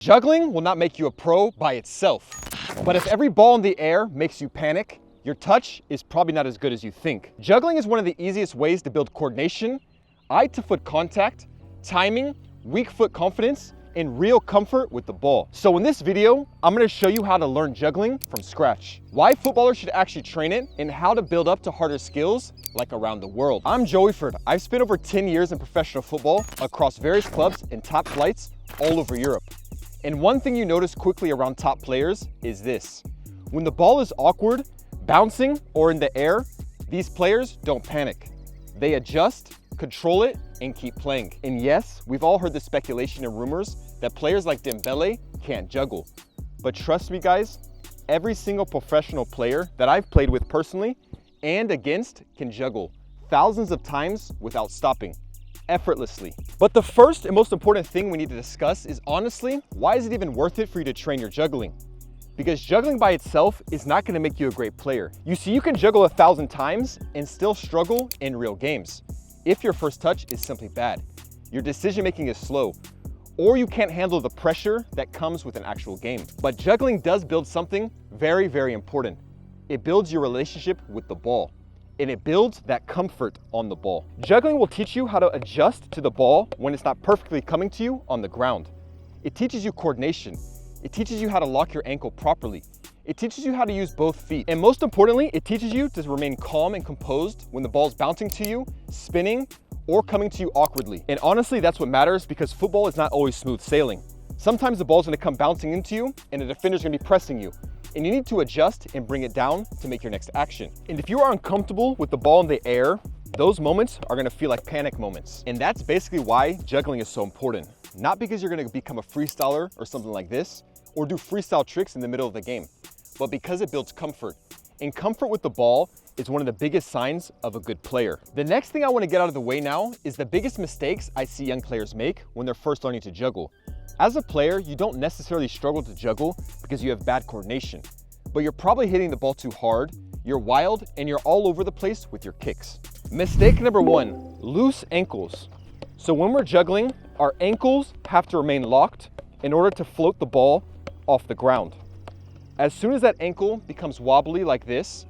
Juggling will not make you a pro by itself. But if every ball in the air makes you panic, your touch is probably not as good as you think. Juggling is one of the easiest ways to build coordination, eye-to-foot contact, timing, weak foot confidence, and real comfort with the ball. So in this video, I'm gonna show you how to learn juggling from scratch, why footballers should actually train it, and how to build up to harder skills like around the world. I'm Joe Efford. I've spent over 10 years in professional football across various clubs and top flights all over Europe. And one thing you notice quickly around top players is this. When the ball is awkward, bouncing, or in the air, these players don't panic. They adjust, control it, and keep playing. And yes, we've all heard the speculation and rumors that players like Dembele can't juggle. But trust me guys, every single professional player that I've played with personally and against can juggle thousands of times without stopping, effortlessly. But the first and most important thing we need to discuss is honestly, why is it even worth it for you to train your juggling? Because juggling by itself is not going to make you a great player. You see, you can juggle 1,000 times and still struggle in real games. If your first touch is simply bad, your decision making is slow, or you can't handle the pressure that comes with an actual game. But juggling does build something very, very important. It builds your relationship with the ball, and it builds that comfort on the ball. Juggling will teach you how to adjust to the ball when it's not perfectly coming to you on the ground. It teaches you coordination. It teaches you how to lock your ankle properly. It teaches you how to use both feet. And most importantly, it teaches you to remain calm and composed when the ball's bouncing to you, spinning, or coming to you awkwardly. And honestly, that's what matters, because football is not always smooth sailing. Sometimes the ball's gonna come bouncing into you and the defender's gonna be pressing you. And you need to adjust and bring it down to make your next action. And if you are uncomfortable with the ball in the air, those moments are gonna feel like panic moments. And that's basically why juggling is so important. Not because you're gonna become a freestyler or something like this, or do freestyle tricks in the middle of the game, but because it builds comfort. And comfort with the ball is one of the biggest signs of a good player. The next thing I wanna get out of the way now is the biggest mistakes I see young players make when they're first learning to juggle. As a player, you don't necessarily struggle to juggle because you have bad coordination, but you're probably hitting the ball too hard, you're wild, and you're all over the place with your kicks. Mistake number one, loose ankles. So when we're juggling, our ankles have to remain locked in order to float the ball off the ground. As soon as that ankle becomes wobbly like this,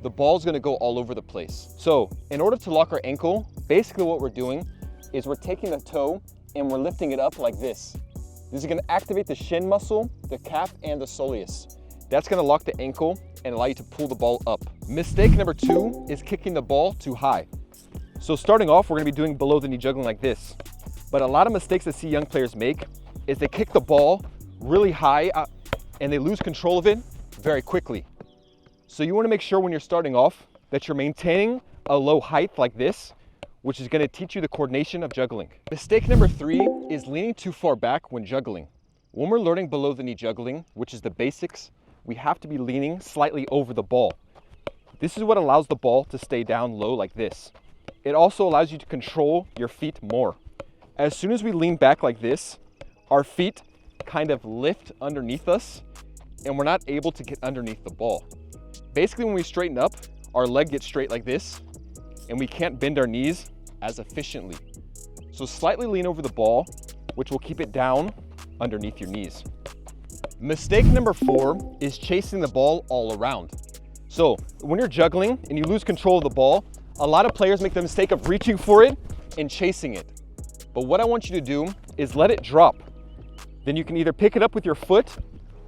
the ball's gonna go all over the place. So in order to lock our ankle, basically what we're doing is we're taking the toe and we're lifting it up like this. This is gonna activate the shin muscle, the calf, and the soleus. That's gonna lock the ankle and allow you to pull the ball up. Mistake number two is kicking the ball too high. So starting off, we're gonna be doing below the knee juggling like this. But a lot of mistakes I see young players make is they kick the ball really high and they lose control of it very quickly. So you wanna make sure when you're starting off that you're maintaining a low height like this, which is gonna teach you the coordination of juggling. Mistake number three is leaning too far back when juggling. When we're learning below the knee juggling, which is the basics, we have to be leaning slightly over the ball. This is what allows the ball to stay down low like this. It also allows you to control your feet more. As soon as we lean back like this, our feet kind of lift underneath us and we're not able to get underneath the ball. Basically, when we straighten up, our leg gets straight like this and we can't bend our knees as efficiently. So slightly lean over the ball, which will keep it down underneath your knees. Mistake number four is chasing the ball all around. So when you're juggling and you lose control of the ball, a lot of players make the mistake of reaching for it and chasing it. But what I want you to do is let it drop. Then you can either pick it up with your foot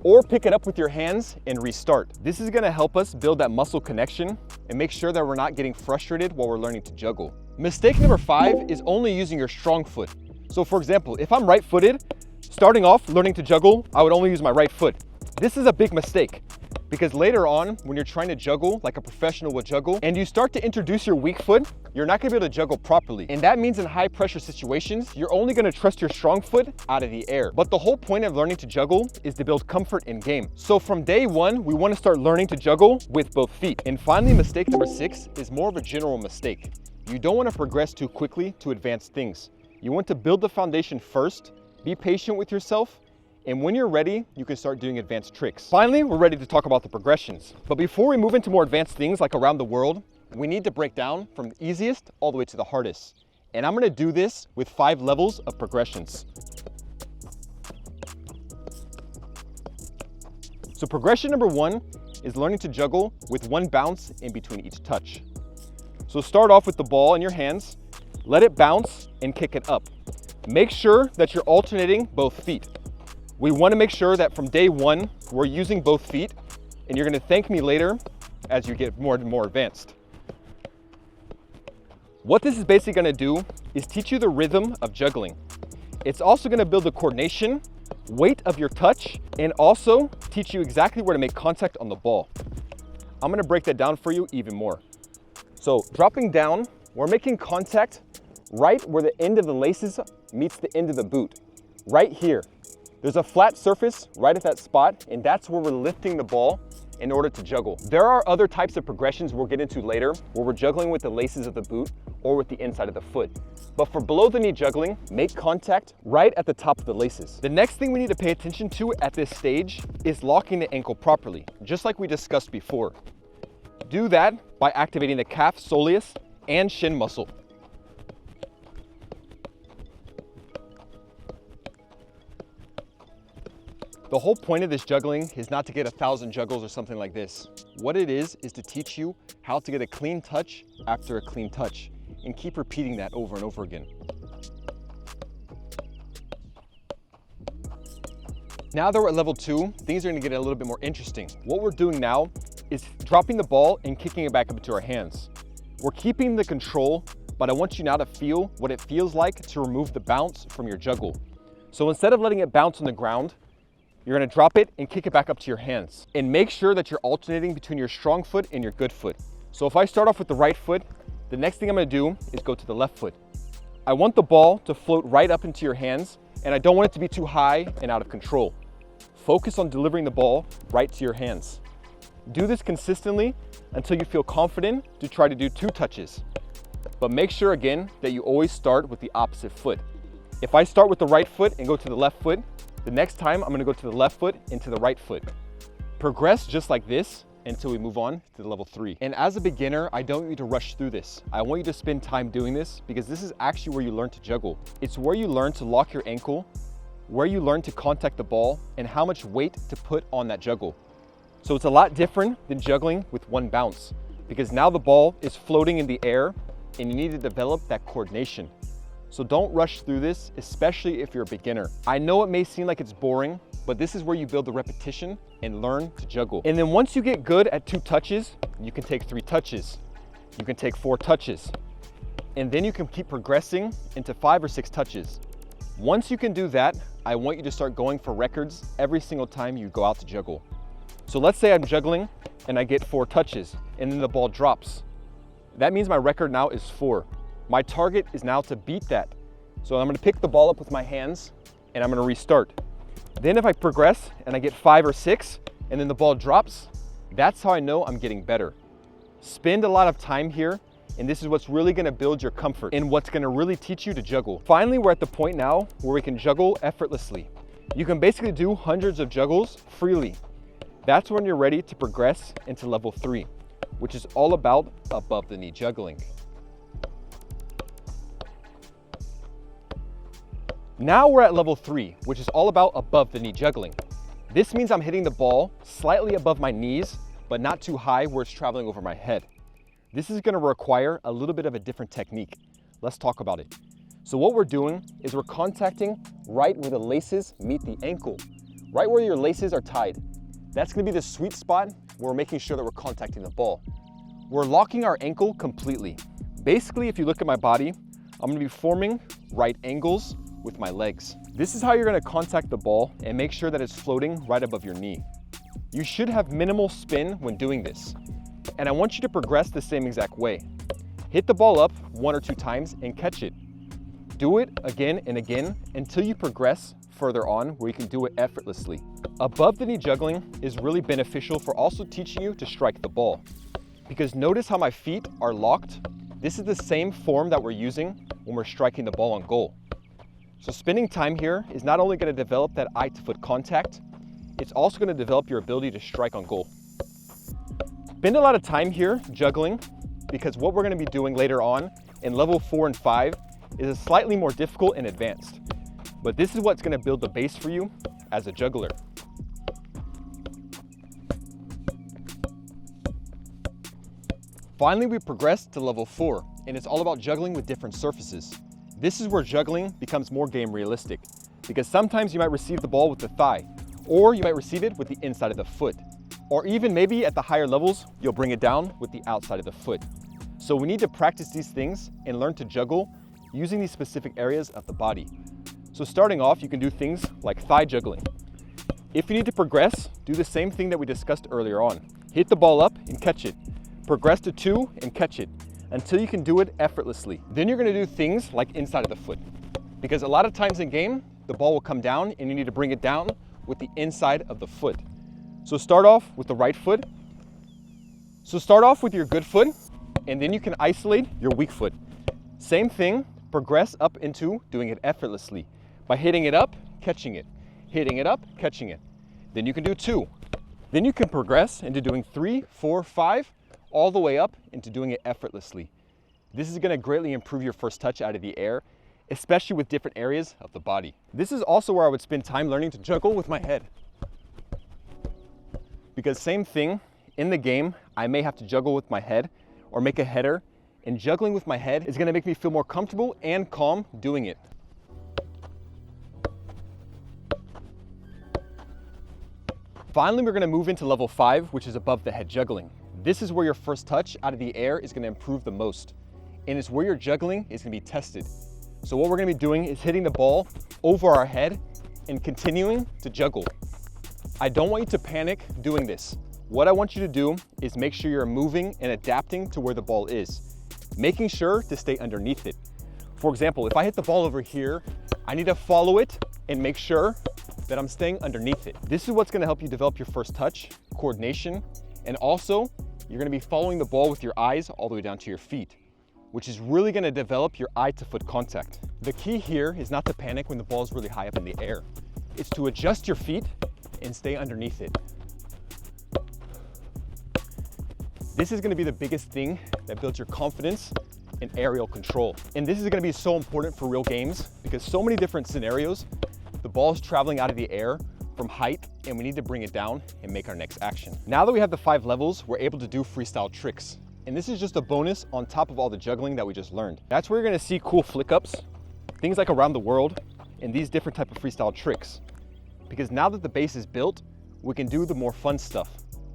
or pick it up with your hands and restart. This is gonna help us build that muscle connection and make sure that we're not getting frustrated while we're learning to juggle. Mistake number five is only using your strong foot. So for example, if I'm right-footed, starting off learning to juggle, I would only use my right foot. This is a big mistake because later on, when you're trying to juggle like a professional would juggle, and you start to introduce your weak foot, you're not gonna be able to juggle properly. And that means in high pressure situations, you're only gonna trust your strong foot out of the air. But the whole point of learning to juggle is to build comfort in game. So from day one, we wanna start learning to juggle with both feet. And finally, mistake number six is more of a general mistake. You don't wanna progress too quickly to advanced things. You want to build the foundation first, be patient with yourself, and when you're ready, you can start doing advanced tricks. Finally, we're ready to talk about the progressions. But before we move into more advanced things like around the world, we need to break down from the easiest all the way to the hardest. And I'm gonna do this with 5 levels of progressions. So progression number 1 is learning to juggle with one bounce in between each touch. So start off with the ball in your hands, let it bounce and kick it up. Make sure that you're alternating both feet. We want to make sure that from day 1, we're using both feet, and you're going to thank me later as you get more and more advanced. What this is basically going to do is teach you the rhythm of juggling. It's also going to build the coordination, weight of your touch, and also teach you exactly where to make contact on the ball. I'm going to break that down for you even more. So dropping down, we're making contact right where the end of the laces meets the end of the boot, right here. There's a flat surface right at that spot, and that's where we're lifting the ball in order to juggle. There are other types of progressions we'll get into later where we're juggling with the laces of the boot or with the inside of the foot. But for below the knee juggling, make contact right at the top of the laces. The next thing we need to pay attention to at this stage is locking the ankle properly, just like we discussed before. Do that by activating the calf soleus and shin muscle. The whole point of this juggling is not to get 1,000 juggles or something like this. What it is to teach you how to get a clean touch after a clean touch and keep repeating that over and over again. Now that we're at level 2, things are going to get a little bit more interesting. What we're doing now is dropping the ball and kicking it back up into our hands. We're keeping the control, but I want you now to feel what it feels like to remove the bounce from your juggle. So instead of letting it bounce on the ground, you're going to drop it and kick it back up to your hands. And make sure that you're alternating between your strong foot and your good foot. So if I start off with the right foot, the next thing I'm going to do is go to the left foot. I want the ball to float right up into your hands, and I don't want it to be too high and out of control. Focus on delivering the ball right to your hands. Do this consistently until you feel confident to try to do 2 touches. But make sure again that you always start with the opposite foot. If I start with the right foot and go to the left foot, the next time I'm going to go to the left foot into the right foot. Progress just like this until we move on to the level 3. And as a beginner, I don't want you to rush through this. I want you to spend time doing this because this is actually where you learn to juggle. It's where you learn to lock your ankle, where you learn to contact the ball, and how much weight to put on that juggle. So it's a lot different than juggling with one bounce because now the ball is floating in the air and you need to develop that coordination. So don't rush through this, especially if you're a beginner. I know it may seem like it's boring, but this is where you build the repetition and learn to juggle. And then once you get good at 2 touches, you can take 3 touches. You can take 4 touches. And then you can keep progressing into 5 or 6 touches. Once you can do that, I want you to start going for records every single time you go out to juggle. So let's say I'm juggling and I get 4 touches and then the ball drops. That means my record now is 4. My target is now to beat that. So I'm going to pick the ball up with my hands and I'm going to restart. Then if I progress and I get 5 or 6 and then the ball drops, that's how I know I'm getting better. Spend a lot of time here, and this is what's really going to build your comfort and what's going to really teach you to juggle. Finally, we're at the point now where we can juggle effortlessly. You can basically do hundreds of juggles freely. That's when you're ready to progress into level 3, which is all about above the knee juggling. Now we're at level 3, which is all about above the knee juggling. This means I'm hitting the ball slightly above my knees, but not too high where it's traveling over my head. This is going to require a little bit of a different technique. Let's talk about it. So what we're doing is we're contacting right where the laces meet the ankle, right where your laces are tied. That's going to be the sweet spot where we're making sure that we're contacting the ball. We're locking our ankle completely. Basically, if you look at my body, I'm going to be forming right angles with my legs. This is how you're going to contact the ball and make sure that it's floating right above your knee. You should have minimal spin when doing this. And I want you to progress the same exact way. Hit the ball up 1 or 2 times and catch it. Do it again and again until you progress further on where you can do it effortlessly. Above the knee juggling is really beneficial for also teaching you to strike the ball. Because notice how my feet are locked. This is the same form that we're using when we're striking the ball on goal. So spending time here is not only going to develop that eye-to-foot contact, it's also going to develop your ability to strike on goal. Spend a lot of time here juggling because what we're going to be doing later on in level 4 and 5 is slightly more difficult and advanced. But this is what's going to build the base for you as a juggler. Finally, we progress to level 4, and it's all about juggling with different surfaces. This is where juggling becomes more game realistic, because sometimes you might receive the ball with the thigh, or you might receive it with the inside of the foot, or even maybe at the higher levels, you'll bring it down with the outside of the foot. So we need to practice these things and learn to juggle using these specific areas of the body. So starting off, you can do things like thigh juggling. If you need to progress, do the same thing that we discussed earlier on. Hit the ball up and catch it. Progress to 2 and catch it until you can do it effortlessly. Then you're gonna do things like inside of the foot, because a lot of times in game, the ball will come down and you need to bring it down with the inside of the foot. So start off with the right foot. So start off with your good foot, and then you can isolate your weak foot. Same thing, progress up into doing it effortlessly by hitting it up, catching it, hitting it up, catching it. Then you can do 2. Then you can progress into doing 3, 4, 5, all the way up into doing it effortlessly. This is gonna greatly improve your first touch out of the air, especially with different areas of the body. This is also where I would spend time learning to juggle with my head. Because same thing, in the game, I may have to juggle with my head or make a header, and juggling with my head is gonna make me feel more comfortable and calm doing it. Finally, we're gonna move into level 5, which is above the head juggling. This is where your first touch out of the air is gonna improve the most, and it's where your juggling is gonna be tested. So what we're gonna be doing is hitting the ball over our head and continuing to juggle. I don't want you to panic doing this. What I want you to do is make sure you're moving and adapting to where the ball is, making sure to stay underneath it. For example, if I hit the ball over here, I need to follow it and make sure that I'm staying underneath it. This is what's gonna help you develop your first touch, coordination, and also you're gonna be following the ball with your eyes all the way down to your feet, which is really gonna develop your eye to foot contact. The key here is not to panic when the ball is really high up in the air. It's to adjust your feet and stay underneath it. This is gonna be the biggest thing that builds your confidence and aerial control. And this is gonna be so important for real games because so many different scenarios, the ball is traveling out of the air from height and we need to bring it down and make our next action. Now that we have the 5 levels, we're able to do freestyle tricks. And this is just a bonus on top of all the juggling that we just learned. That's where you're gonna see cool flick ups, things like around the world, and these different type of freestyle tricks. Because now that the base is built, we can do the more fun stuff,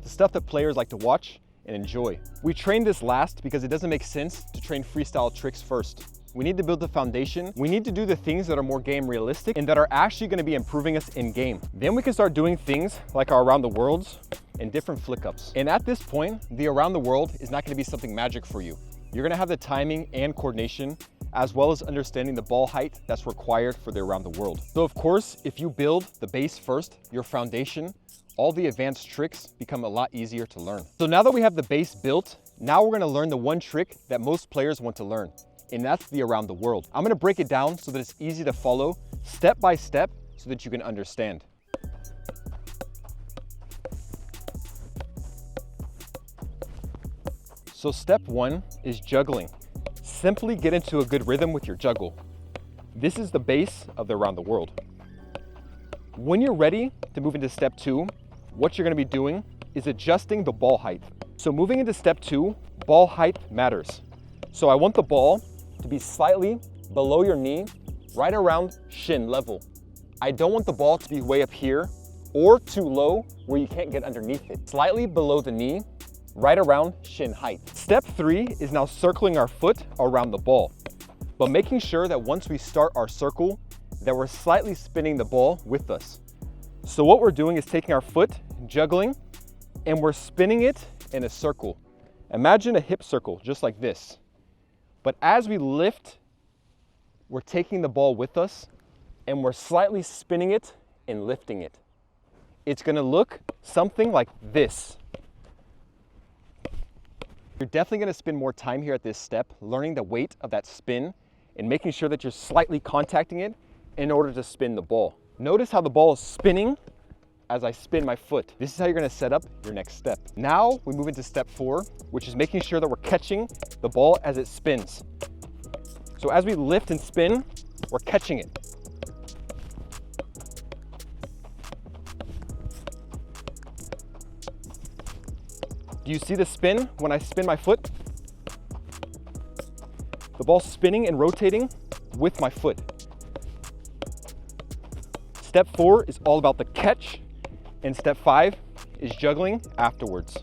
the stuff that players like to watch and enjoy. We train this last because it doesn't make sense to train freestyle tricks first. We need to build the foundation. We need to do the things that are more game realistic and that are actually gonna be improving us in game. Then we can start doing things like our around the worlds and different flick ups. And at this point, the around the world is not gonna be something magic for you. You're gonna have the timing and coordination as well as understanding the ball height that's required for the around the world. So of course, if you build the base first, your foundation, all the advanced tricks become a lot easier to learn. So now that we have the base built, now we're gonna learn the one trick that most players want to learn, and that's the around the world. I'm gonna break it down so that it's easy to follow step by step so that you can understand. So step 1 is juggling. Simply get into a good rhythm with your juggle. This is the base of the around the world. When you're ready to move into step 2, what you're gonna be doing is adjusting the ball height. So moving into step 2, ball height matters. So I want the ball to be slightly below your knee, right around shin level. I don't want the ball to be way up here or too low where you can't get underneath it. Slightly below the knee, right around shin height. Step 3 is now circling our foot around the ball, but making sure that once we start our circle, that we're slightly spinning the ball with us. So what we're doing is taking our foot, juggling, and we're spinning it in a circle. Imagine a hip circle, just like this. But as we lift, we're taking the ball with us and we're slightly spinning it and lifting it. It's gonna look something like this. You're definitely gonna spend more time here at this step, learning the weight of that spin and making sure that you're slightly contacting it in order to spin the ball. Notice how the ball is spinning as I spin my foot. This is how you're gonna set up your next step. Now we move into step 4, which is making sure that we're catching the ball as it spins. So as we lift and spin, we're catching it. Do you see the spin when I spin my foot? the ball's spinning and rotating with my foot. Step 4 is all about the catch, and step 5 is juggling afterwards.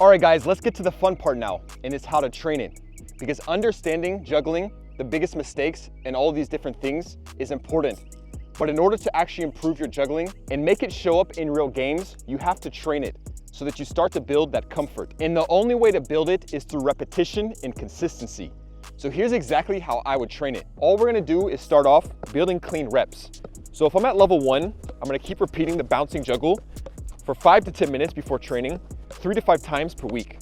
All right guys, let's get to the fun part now, and it's how to train it. Because understanding juggling, the biggest mistakes, and all these different things is important. But in order to actually improve your juggling and make it show up in real games, you have to train it so that you start to build that comfort. And the only way to build it is through repetition and consistency. So here's exactly how I would train it. All we're gonna do is start off building clean reps. So if I'm at level 1, I'm gonna keep repeating the bouncing juggle for 5 to 10 minutes before training, 3 to 5 times per week.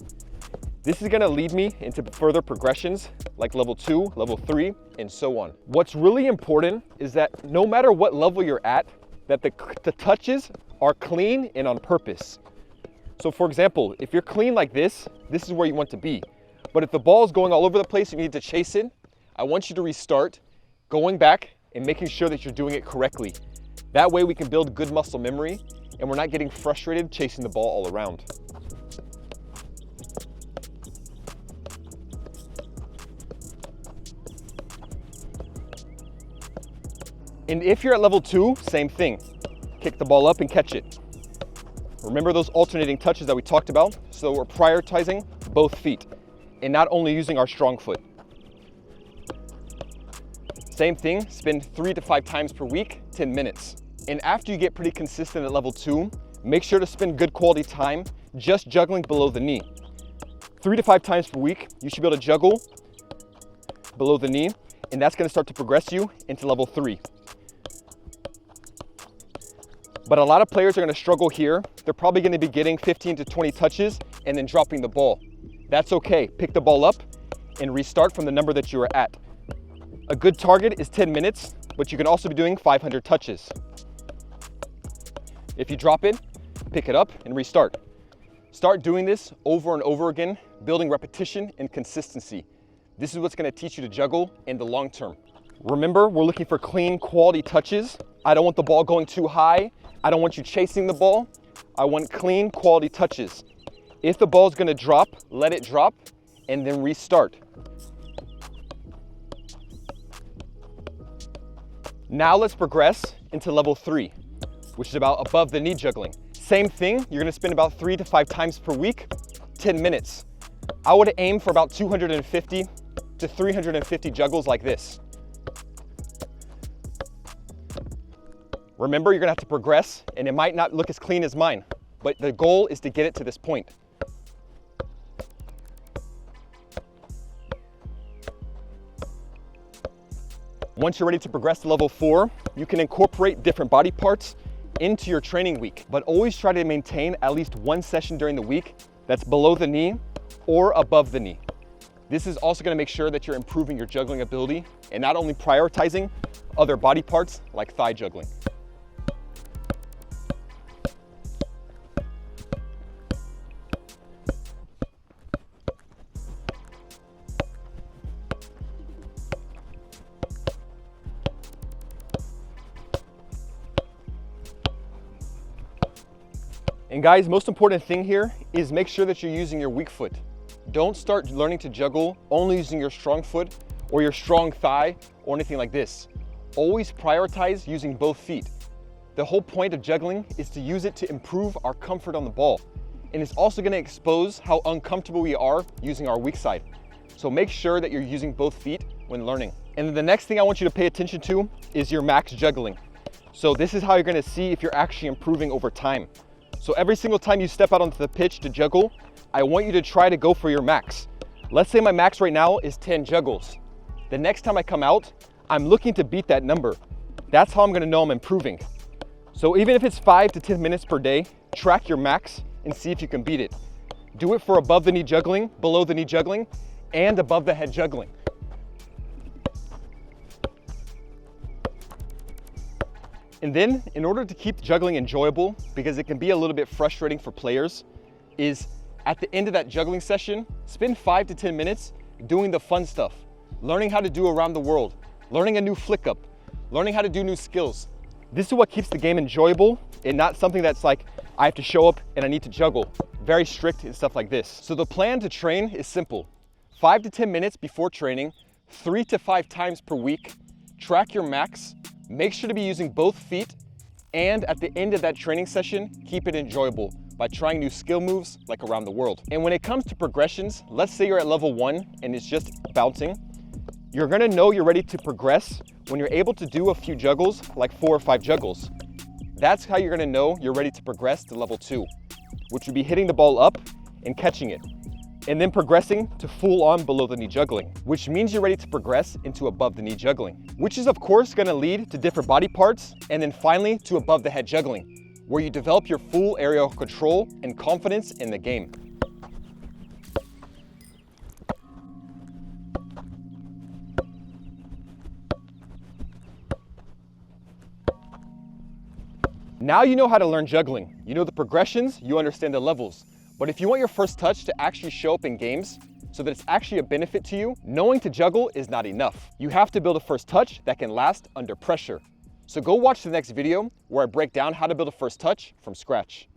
This is gonna lead me into further progressions like level 2, level 3, and so on. What's really important is that no matter what level you're at, that the touches are clean and on purpose. So for example, if you're clean like this is where you want to be. But if the ball is going all over the place and you need to chase it, I want you to restart, going back and making sure that you're doing it correctly. That way we can build good muscle memory and we're not getting frustrated chasing the ball all around. And if you're at level 2, same thing. Kick the ball up and catch it. Remember those alternating touches that we talked about? So we're prioritizing both feet and not only using our strong foot. Same thing, spin 3 to 5 times per week, 10 minutes. And after you get pretty consistent at level 2, make sure to spend good quality time just juggling below the knee. 3 to 5 times per week, you should be able to juggle below the knee, and that's gonna start to progress you into level 3. But a lot of players are gonna struggle here. They're probably gonna be getting 15 to 20 touches and then dropping the ball. That's okay, pick the ball up and restart from the number that you were at. A good target is 10 minutes, but you can also be doing 500 touches. If you drop it, pick it up and restart. Start doing this over and over again, building repetition and consistency. This is what's gonna teach you to juggle in the long term. Remember, we're looking for clean, quality touches. I don't want the ball going too high. I don't want you chasing the ball. I want clean, quality touches. If the ball's gonna drop, let it drop and then restart. Now let's progress into level 3, which is about above the knee juggling. Same thing, you're gonna spend about 3 to 5 times per week, 10 minutes. I would aim for about 250 to 350 juggles like this. Remember, you're gonna have to progress and it might not look as clean as mine, but the goal is to get it to this point. Once you're ready to progress to level 4, you can incorporate different body parts into your training week, but always try to maintain at least one session during the week that's below the knee or above the knee. This is also gonna make sure that you're improving your juggling ability and not only prioritizing other body parts like thigh juggling. And guys, most important thing here is make sure that you're using your weak foot. Don't start learning to juggle only using your strong foot or your strong thigh or anything like this. Always prioritize using both feet. The whole point of juggling is to use it to improve our comfort on the ball. And it's also gonna expose how uncomfortable we are using our weak side. So make sure that you're using both feet when learning. And then the next thing I want you to pay attention to is your max juggling. So this is how you're gonna see if you're actually improving over time. So every single time you step out onto the pitch to juggle, I want you to try to go for your max. Let's say my max right now is 10 juggles. The next time I come out, I'm looking to beat that number. That's how I'm gonna know I'm improving. So even if it's 5 to 10 minutes per day, track your max and see if you can beat it. Do it for above the knee juggling, below the knee juggling, and above the head juggling. And then, in order to keep juggling enjoyable, because it can be a little bit frustrating for players, is at the end of that juggling session, spend 5 to 10 minutes doing the fun stuff, learning how to do around the world, learning a new flick up, learning how to do new skills. This is what keeps the game enjoyable and not something that's like, I have to show up and I need to juggle. Very strict and stuff like this. So the plan to train is simple. 5 to 10 minutes before training, 3 to 5 times per week. Track your max, make sure to be using both feet, and at the end of that training session, keep it enjoyable by trying new skill moves like around the world. And when it comes to progressions, let's say you're at level 1 and it's just bouncing, you're gonna know you're ready to progress when you're able to do a few juggles, like 4 or 5 juggles. That's how you're gonna know you're ready to progress to level 2, which would be hitting the ball up and catching it, and then progressing to full on below the knee juggling, which means you're ready to progress into above the knee juggling, which is of course gonna lead to different body parts, and then finally to above the head juggling, where you develop your full aerial control and confidence in the game. Now you know how to learn juggling. You know the progressions, you understand the levels. But if you want your first touch to actually show up in games so that it's actually a benefit to you, knowing to juggle is not enough. You have to build a first touch that can last under pressure. So go watch the next video where I break down how to build a first touch from scratch.